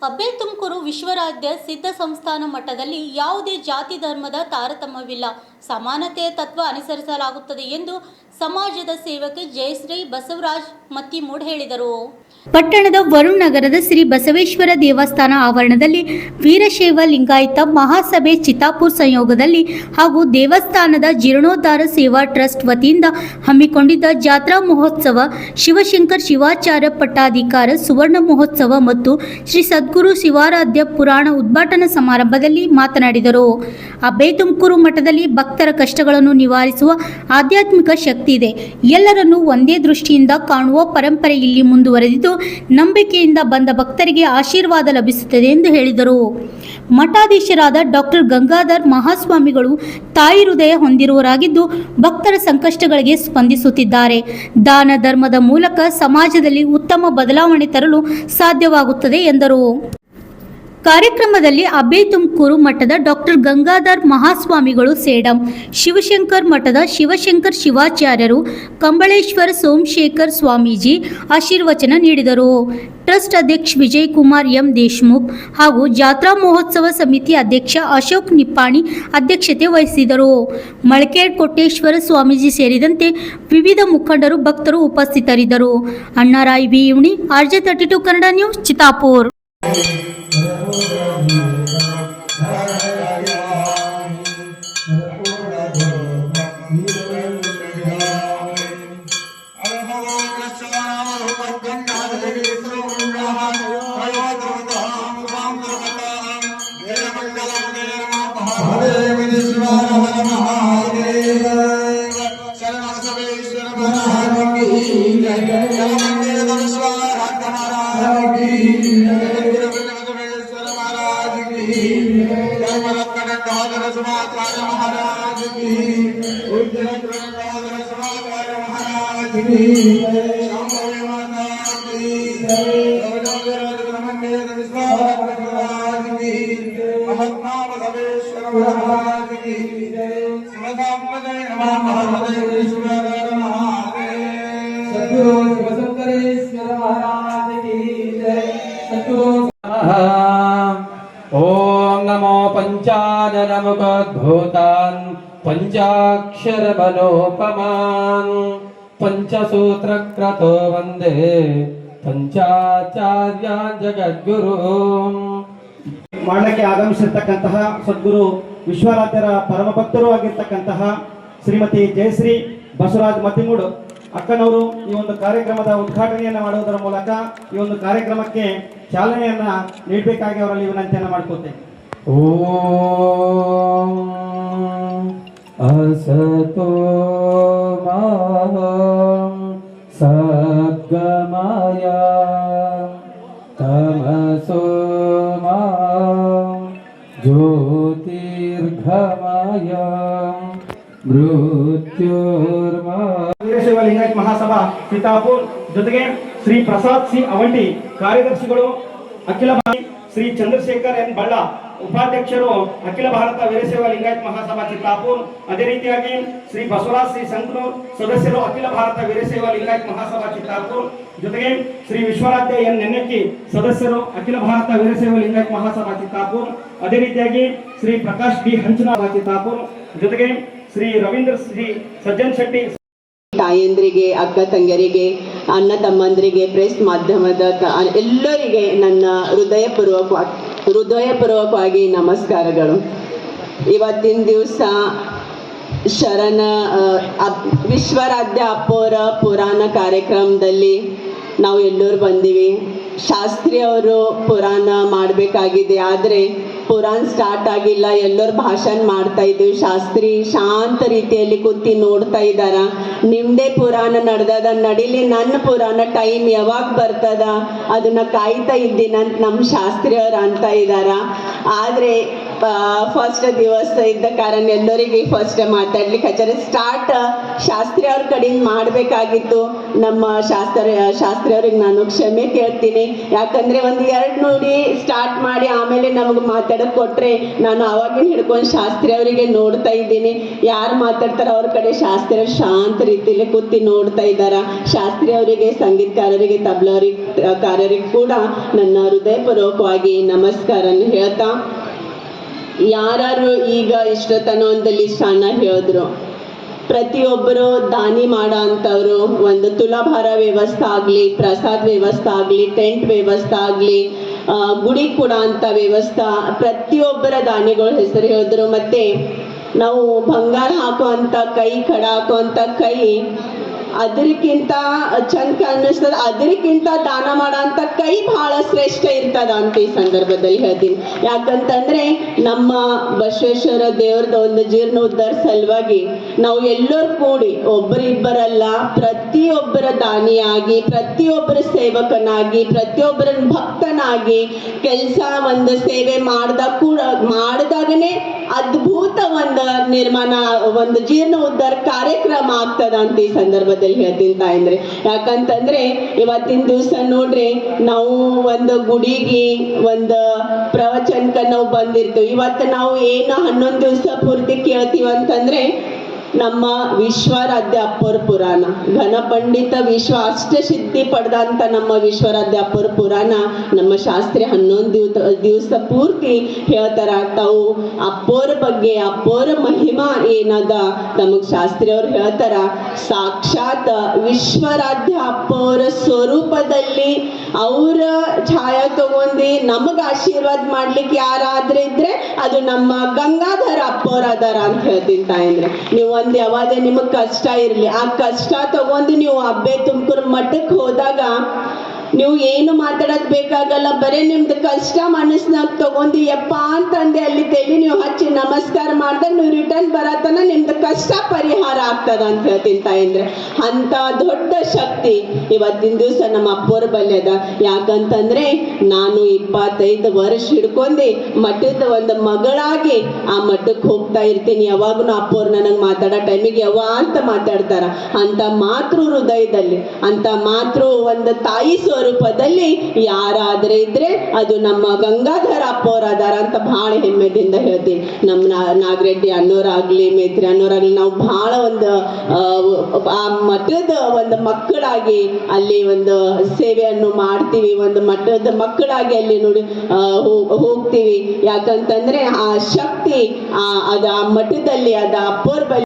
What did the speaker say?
ಅಬ್ಬೆ ತುಮಕೂರು ವಿಶ್ವರಾಧ್ಯ ಸಿದ್ಧ ಸಂಸ್ಥಾನ ಮಟ್ಟದಲ್ಲಿ ಯಾವುದೇ ಜಾತಿ ಧರ್ಮದ ತಾರತಮ್ಯವಿಲ್ಲ, ಸಮಾನತೆಯ ತತ್ವ ಅನುಸರಿಸಲಾಗುತ್ತದೆ ಎಂದು ಸಮಾಜದ ಸೇವಕ ಜಯಶ್ರೀ ಬಸವರಾಜ್ ಮತ್ತಿಮೂಡ್ ಹೇಳಿದರು. ಪಟ್ಟಣದ ವರುಣ್ ನಗರದ ಶ್ರೀ ಬಸವೇಶ್ವರ ದೇವಸ್ಥಾನ ಆವರಣದಲ್ಲಿ ವೀರಶೈವ ಲಿಂಗಾಯತ ಮಹಾಸಭೆ ಚಿತ್ತಾಪುರ ಸಂಯೋಗದಲ್ಲಿ ಹಾಗೂ ದೇವಸ್ಥಾನದ ಜೀರ್ಣೋದ್ಧಾರ ಸೇವಾ ಟ್ರಸ್ಟ್ ವತಿಯಿಂದ ಹಮ್ಮಿಕೊಂಡಿದ್ದ ಜಾತ್ರಾ ಮಹೋತ್ಸವ, ಶಿವಶಂಕರ್ ಶಿವಾಚಾರ್ಯ ಪಟ್ಟಾಧಿಕಾರ ಸುವರ್ಣ ಮಹೋತ್ಸವ ಮತ್ತು ಶ್ರೀ ಸದ್ಗುರು ಶಿವಾರಾಧ್ಯ ಪುರಾಣ ಉದ್ಘಾಟನಾ ಸಮಾರಂಭದಲ್ಲಿ ಮಾತನಾಡಿದರು. ಅಬ್ಬೆ ತುಮಕೂರು ಮಠದಲ್ಲಿ ಭಕ್ತರ ಕಷ್ಟಗಳನ್ನು ನಿವಾರಿಸುವ ಆಧ್ಯಾತ್ಮಿಕ ಶಕ್ತಿ ಇದೆ. ಎಲ್ಲರನ್ನೂ ಒಂದೇ ದೃಷ್ಟಿಯಿಂದ ಕಾಣುವ ಪರಂಪರೆ ಇಲ್ಲಿ ಮುಂದುವರೆದಿದ್ದು, ನಂಬಿಕೆಯಿಂದ ಬಂದ ಭಕ್ತರಿಗೆ ಆಶೀರ್ವಾದ ಲಭಿಸುತ್ತದೆ ಎಂದು ಹೇಳಿದರು. ಮಠಾಧೀಶರಾದ ಡಾಕ್ಟರ್ ಗಂಗಾಧರ್ ಮಹಾಸ್ವಾಮಿಗಳು ತಾಯಿ ಹೃದಯ ಹೊಂದಿರುವವರಾಗಿದ್ದು, ಭಕ್ತರ ಸಂಕಷ್ಟಗಳಿಗೆ ಸ್ಪಂದಿಸುತ್ತಿದ್ದಾರೆ. ದಾನ ಧರ್ಮದ ಮೂಲಕ ಸಮಾಜದಲ್ಲಿ ಉತ್ತಮ ಬದಲಾವಣೆ ತರಲು ಸಾಧ್ಯವಾಗುತ್ತದೆ ಎಂದರು. ಕಾರ್ಯಕ್ರಮದಲ್ಲಿ ಅಬ್ಬೆ ತುಮಕೂರು ಮಠದ ಡಾಕ್ಟರ್ ಗಂಗಾಧರ್ ಮಹಾಸ್ವಾಮಿಗಳು ಸೇಡಂ, ಶಿವಶಂಕರ್ ಮಠದ ಶಿವಶಂಕರ್ ಶಿವಾಚಾರ್ಯರು, ಕಂಬಳೇಶ್ವರ ಸೋಮಶೇಖರ್ ಸ್ವಾಮೀಜಿ ಆಶೀರ್ವಚನ ನೀಡಿದರು. ಟ್ರಸ್ಟ್ ಅಧ್ಯಕ್ಷ ವಿಜಯ್ ಕುಮಾರ್ ಎಂ ದೇಶಮುಖ್ ಹಾಗೂ ಜಾತ್ರಾ ಮಹೋತ್ಸವ ಸಮಿತಿ ಅಧ್ಯಕ್ಷ ಅಶೋಕ್ ನಿಪ್ಪಾಣಿ ಅಧ್ಯಕ್ಷತೆ ವಹಿಸಿದರು. ಮಳಕೇಡ್ ಕೊಟ್ಟೇಶ್ವರ ಸ್ವಾಮೀಜಿ ಸೇರಿದಂತೆ ವಿವಿಧ ಮುಖಂಡರು, ಭಕ್ತರು ಉಪಸ್ಥಿತರಿದ್ದರು. Annarai V Ivani, RJ32 Kannada news, Chittapur. ओम नमो पंचाननमुखोद्भूतान् पंचाक्षरबलोपमान् पंचसूत्रक्रतो वन्दे पंचाचार्यान् जगद्गुरून्. ಮಾಡಕ್ಕೆ ಆಗಮಿಸಿರ್ತಕ್ಕಂತಹ ಸದ್ಗುರು ವಿಶ್ವರಾಧ್ಯರ ಪರಮ ಭಕ್ತರು ಆಗಿರ್ತಕ್ಕಂತಹ ಶ್ರೀಮತಿ ಜಯಶ್ರೀ ಬಸವರಾಜ್ ಮತ್ತಿಮೂಡ್ ಅಕ್ಕನವರು ಈ ಒಂದು ಕಾರ್ಯಕ್ರಮದ ಉದ್ಘಾಟನೆಯನ್ನು ಮಾಡುವುದರ ಮೂಲಕ ಈ ಒಂದು ಕಾರ್ಯಕ್ರಮಕ್ಕೆ ಚಾಲನೆಯನ್ನ ನೀಡಬೇಕಾಗಿ ಅವರಲ್ಲಿ ವಿನಂತಿಯನ್ನು ಮಾಡ್ಕೋತೇನೆ. ಓಂ ಅಸತೋ ಮಾ ಸದ್ಗಮಯ ತಮಸೋ ಮಾ ಜ್ಯೋತಿರ್ಗಮಯ ಮೃತ್ಯುರ್ಮಾ. ವೀರಶೈವ ಲಿಂಗಾಯತ ಮಹಾಸಭಾ ಚಿತ್ತಾಪುರ್ ಜೊತೆಗೆ ಶ್ರೀ ಪ್ರಸಾದ್ ಸಿ ಅವಂಟಿ ಕಾರ್ಯದರ್ಶಿಗಳು, ಅಖಿಲ ಶ್ರೀ ಚಂದ್ರಶೇಖರ್ ಎನ್ ಬಳ್ಳ ಉಪಾಧ್ಯಕ್ಷರು, ಅಖಿಲ ಭಾರತ ವೀರಶೈವ ಲಿಂಗಾಯತ ಮಹಾಸಭಾ ಚಿತ್ತಾಪುರ್. ಅದೇ ರೀತಿಯಾಗಿ ಶ್ರೀ ಬಸವರಾಜ್ ಸಿ ಸಂಕನೂರ್ ಸದಸ್ಯರು, ಅಖಿಲ ಭಾರತ ವೀರಶೈವ ಲಿಂಗಾಯತ ಮಹಾಸಭಾ ಚಿತ್ತಾಪುರ್. ಜೊತೆಗೆ ಶ್ರೀ ವಿಶ್ವರಾಧ್ಯ ಎನ್ ನೆನ್ನಕ್ಕಿ ಸದಸ್ಯರು, ಅಖಿಲ ಭಾರತ ವೀರಶೈವ ಲಿಂಗಾಯತ ಮಹಾಸಭಾ ಚಿತ್ತಾಪುರ್. ಅದೇ ರೀತಿಯಾಗಿ ಶ್ರೀ ಪ್ರಕಾಶ್ ಡಿ ಹಂಚನಾಳ ಚಿತ್ತಾಪುರ್. ಜೊತೆಗೆ ಶ್ರೀ ರವೀಂದ್ರ ಶ್ರೀ ಸಜ್ಜನ್ ಶೆಟ್ಟಿ. ತಾಯಂದ್ರಿಗೆ, ಅಕ್ಕ ತಂಗಿಯರಿಗೆ, ಅಣ್ಣ ತಮ್ಮಂದ್ರಿಗೆ, ಪ್ರೆಸ್ ಮಾಧ್ಯಮದ ಎಲ್ಲರಿಗೆ ನನ್ನ ಹೃದಯಪೂರ್ವಕವಾಗಿ ನಮಸ್ಕಾರಗಳು. ಇವತ್ತಿನ ದಿವಸ ವಿಶ್ವರಾಧ್ಯ ಅಪ್ಪೋರ ಪುರಾಣ ಕಾರ್ಯಕ್ರಮದಲ್ಲಿ ನಾವು ಎಲ್ಲರೂ ಬಂದೀವಿ. ಶಾಸ್ತ್ರಿ ಅವರು ಪುರಾಣ ಮಾಡಬೇಕಾಗಿದೆ, ಆದರೆ ಪುರಾಣ ಸ್ಟಾರ್ಟ್ ಆಗಿಲ್ಲ. ಎಲ್ಲರೂ ಭಾಷಣ ಮಾಡ್ತಾ ಇದ್ದೀವಿ. ಶಾಸ್ತ್ರಿ ಶಾಂತ ರೀತಿಯಲ್ಲಿ ಕೂತಿ ನೋಡ್ತಾ ಇದ್ದಾರ. ನಿಮ್ಮದೇ ಪುರಾಣ ನಡೆದದ, ನಡೀಲಿ, ನನ್ನ ಪುರಾಣ ಟೈಮ್ ಯಾವಾಗ ಬರ್ತದ ಅದನ್ನ ಕಾಯ್ತಾ ಇದ್ದೀನಂತ ನಮ್ಮ ಶಾಸ್ತ್ರಿ ಅವ್ರು ಅಂತ ಇದ್ದಾರ. ಆದರೆ ಫಸ್ಟ್ ದಿವಸ ಇದ್ದ ಕಾರಣ ಎಲ್ಲರಿಗೆ ಫಸ್ಟ್ ಮಾತಾಡ್ಲಿಕ್ಕೆ ಹಚ್ಚಾರೆ. ಸ್ಟಾರ್ಟ್ ಶಾಸ್ತ್ರಿ ಅವ್ರ ಕಡೆಯಿಂದ ಮಾಡಬೇಕಾಗಿತ್ತು. ನಮ್ಮ ಶಾಸ್ತ್ರಿ ಅವ್ರಿಗೆ ನಾನು ಕ್ಷಮೆ ಕೇಳ್ತೀನಿ. ಯಾಕಂದ್ರೆ ಒಂದು 2 ನುಡಿ ಸ್ಟಾರ್ಟ್ ಮಾಡಿ ಆಮೇಲೆ ನಮಗೆ ಮಾತಾಡಕ್ ಕೊಟ್ರೆ ನಾನು ಅವಾಗಿನ ಹಿಡ್ಕೊಂಡು ಶಾಸ್ತ್ರಿ ಅವರಿಗೆ ನೋಡ್ತಾ ಇದ್ದೀನಿ. ಯಾರು ಮಾತಾಡ್ತಾರ ಅವ್ರ ಕಡೆ ಶಾಸ್ತ್ರಿ ಅವ್ರು ಶಾಂತ ರೀತಿಯಲ್ಲಿ ಕೂತಿ ನೋಡ್ತಾ ಇದ್ದಾರ. ಶಾಸ್ತ್ರಿ ಅವರಿಗೆ, ಸಂಗೀತಕಾರರಿಗೆ, ತಬಲಾಕಾರರಿಗೆ ಕೂಡ ನನ್ನ ಹೃದಯಪೂರ್ವಕವಾಗಿ ನಮಸ್ಕಾರನ ಹೇಳ್ತಾ, ಯಾರು ಈಗ ಇಷ್ಟತನದಲ್ಲಿ ಶಾನ ಹೇಳಿದ್ರು, ಪ್ರತಿಯೊಬ್ಬರು ದಾನಿ ಮಾಡೋ ಅಂಥವ್ರು ಒಂದು ತುಲಾಭಾರ ವ್ಯವಸ್ಥೆ ಆಗಲಿ, ಪ್ರಸಾದ ವ್ಯವಸ್ಥೆ ಆಗಲಿ, ಟೆಂಟ್ ವ್ಯವಸ್ಥೆ ಆಗಲಿ, ಗುಡಿ ಕೂಡ ಅಂತ ವ್ಯವಸ್ಥೆ, ಪ್ರತಿಯೊಬ್ಬರ ದಾನಿಗಳ ಹೆಸರು ಹೇಳಿದ್ರು. ಮತ್ತೆ ನಾವು ಬಂಗಾರ ಹಾಕುವಂಥ ಕೈ, ಕಡ ಹಾಕುವಂಥ ಕೈ ಅದಕ್ಕಿಂತ ಚಂದ ಅನ್ನಿಸ್ತದ, ಅದಕ್ಕಿಂತ ದಾನ ಮಾಡೋ ಅಂತ ಕೈ ಬಹಳ ಶ್ರೇಷ್ಠ ಇರ್ತದ ಅಂತ ಈ ಸಂದರ್ಭದಲ್ಲಿ ಹೇಳ್ತೀನಿ. ಯಾಕಂತಂದ್ರೆ ನಮ್ಮ ಬಸವೇಶ್ವರ ದೇವ್ರದ ಒಂದು ಜೀರ್ಣೋದ್ಧಾರ ಸಲುವಾಗಿ ನಾವು ಎಲ್ಲರೂ ಕೂಡಿ, ಒಬ್ಬರಿಬ್ಬರಲ್ಲ, ಪ್ರತಿಯೊಬ್ಬರ ದಾನಿಯಾಗಿ, ಪ್ರತಿಯೊಬ್ಬರ ಸೇವಕನಾಗಿ, ಪ್ರತಿಯೊಬ್ಬರ ಭಕ್ತನಾಗಿ ಕೆಲಸ ಒಂದು ಸೇವೆ ಮಾಡಿದಾಗನೇ ಅದ್ಭುತ ಒಂದು ನಿರ್ಮಾಣ, ಒಂದು ಜೀರ್ಣ ಉದ್ಧಾರ ಕಾರ್ಯಕ್ರಮ ಆಗ್ತದ ಅಂತ ಈ ಸಂದರ್ಭದಲ್ಲಿ ಹೇಳ್ತೀನಿ ತಾಯಂದ್ರೆ. ಯಾಕಂತಂದ್ರೆ ಇವತ್ತಿನ ದಿವಸ ನೋಡ್ರಿ, ನಾವು ಒಂದು ಗುಡಿಗೆ ಒಂದು ಪ್ರವಚನಕ್ಕೆ ನಾವು ಬಂದಿರ್ತೀವಿ. ಇವತ್ತು ನಾವು ಏನು 11 ದಿವಸ ಪೂರ್ತಿ ಕೇಳ್ತೀವಿ ಅಂತಂದ್ರೆ ನಮ್ಮ ವಿಶ್ವಾರಾಧ್ಯ ಅಪ್ಪರ ಪುರಾಣ, ಘನಪಂಡಿತ ವಿಶ್ವ ಅಷ್ಟಸಿದ್ಧಿ ಪಡೆದಂತ ನಮ್ಮ ವಿಶ್ವರಾಧ್ಯ ಅಪ್ಪರ ಪುರಾಣ ನಮ್ಮ ಶಾಸ್ತ್ರಿ 11 ದಿವಸ ಪೂರ್ತಿ ಹೇಳ್ತಾರ. ತಾವು ಅಪ್ಪೋರ ಬಗ್ಗೆ, ಅಪ್ಪೋರ ಮಹಿಮಾ ಏನದ ನಮಗ್ ಶಾಸ್ತ್ರಿ ಅವ್ರು ಹೇಳ್ತಾರ. ಸಾಕ್ಷಾತ್ ವಿಶ್ವರಾಧ್ಯ ಅಪ್ಪೋರ ಸ್ವರೂಪದಲ್ಲಿ ಅವರ ಛಾಯಾ ತಗೊಂಡು ನಮಗ ಆಶೀರ್ವಾದ ಮಾಡ್ಲಿಕ್ಕೆ ಯಾರಾದ್ರೆ ಇದ್ರೆ ಅದು ನಮ್ಮ ಗಂಗಾಧರ ಅಪ್ಪೋರ ಅದಾರ ಅಂತ ಹೇಳ್ತೀನಿ ತಾಯಂದ್ರೆ. ನೀವು ಒಂದು ಯಾವಾಗಲೇ ನಿಮಗೆ ಕಷ್ಟ ಇರಲಿ, ಆ ಕಷ್ಟ ತಗೊಂಡು ನೀವು ಅಬ್ಬೆ ತುಮಕೂರು ಮಠಕ್ಕೆ ಹೋದಾಗ ನೀವು ಏನು ಮಾತಾಡೋದ್ ಬೇಕಾಗಲ್ಲ, ಬರೀ ನಿಮ್ದು ಕಷ್ಟ ಮನಸ್ನಾಗ ತಗೊಂಡು ಯಪ್ಪ ಅಂತಂದೆ ಅಲ್ಲಿ ತಲೆ ನೀವು ಹಚ್ಚಿ ನಮಸ್ಕಾರ ಮಾಡಿದಾಗ ನೀವು ರಿಟರ್ನ್ ಬರತನ ನಿಮ್ದು ಕಷ್ಟ ಪರಿಹಾರ ಆಗ್ತದ ಅಂತ ಹೇಳ್ತೀನಿ ತಾಯಂದ್ರೆ. ಅಂತ ದೊಡ್ಡ ಶಕ್ತಿ ಇವತ್ತಿನ ದಿವಸ ನಮ್ಮ ಅಪ್ಪೋರ ಬಲ್ಯದ. ಯಾಕಂತಂದ್ರೆ ನಾನು 25 ವರ್ಷ ಹಿಡ್ಕೊಂಡು ಮಠದ ಒಂದು ಮಗಳಾಗಿ ಆ ಮಠಕ್ಕೆ ಹೋಗ್ತಾ ಇರ್ತೀನಿ. ಯಾವಾಗೂ ಅಪ್ಪೋರು ನನಗೆ ಮಾತಾಡೋ ಟೈಮಿಗೆ ಯವ್ವ ಅಂತ ಮಾತಾಡ್ತಾರ. ಅಂತ ಮಾತೃ ಹೃದಯದಲ್ಲಿ, ಅಂತ ಮಾತೃ ಒಂದು ತಾಯಿ ಸ್ವರೂಪದಲ್ಲಿ ಯಾರಾದ್ರೆ ಇದ್ರೆ ಅದು ನಮ್ಮ ಗಂಗಾಧರ ಅಪ್ಪೋರ ಅದಾರ ಅಂತ ಬಹಳ ಹೆಮ್ಮೆದಿಂದ ಹೇಳ್ತೀನಿ. ನಮ್ಮ ನಾಗರೆಡ್ಡಿ ಅನ್ನೋರಾಗ್ಲಿ, ಮೇತ್ರಿ ಅನ್ನೋರಾಗ್ಲಿ, ನಾವು ಬಹಳ ಒಂದು ಆ ಮಠದ ಒಂದು ಮಕ್ಕಳಾಗಿ ಅಲ್ಲಿ ಒಂದು ಸೇವೆಯನ್ನು ಮಾಡ್ತೀವಿ. ಒಂದು ಮಠದ ಮಕ್ಕಳಾಗಿ ಅಲ್ಲಿ ನೋಡಿ ಹೋಗ್ತೀವಿ. ಯಾಕಂತಂದ್ರೆ ಆ ಶಕ್ತಿ ಅದು ಆ ಮಠದಲ್ಲಿ, ಅದು ಅಪ್ಪೋರ್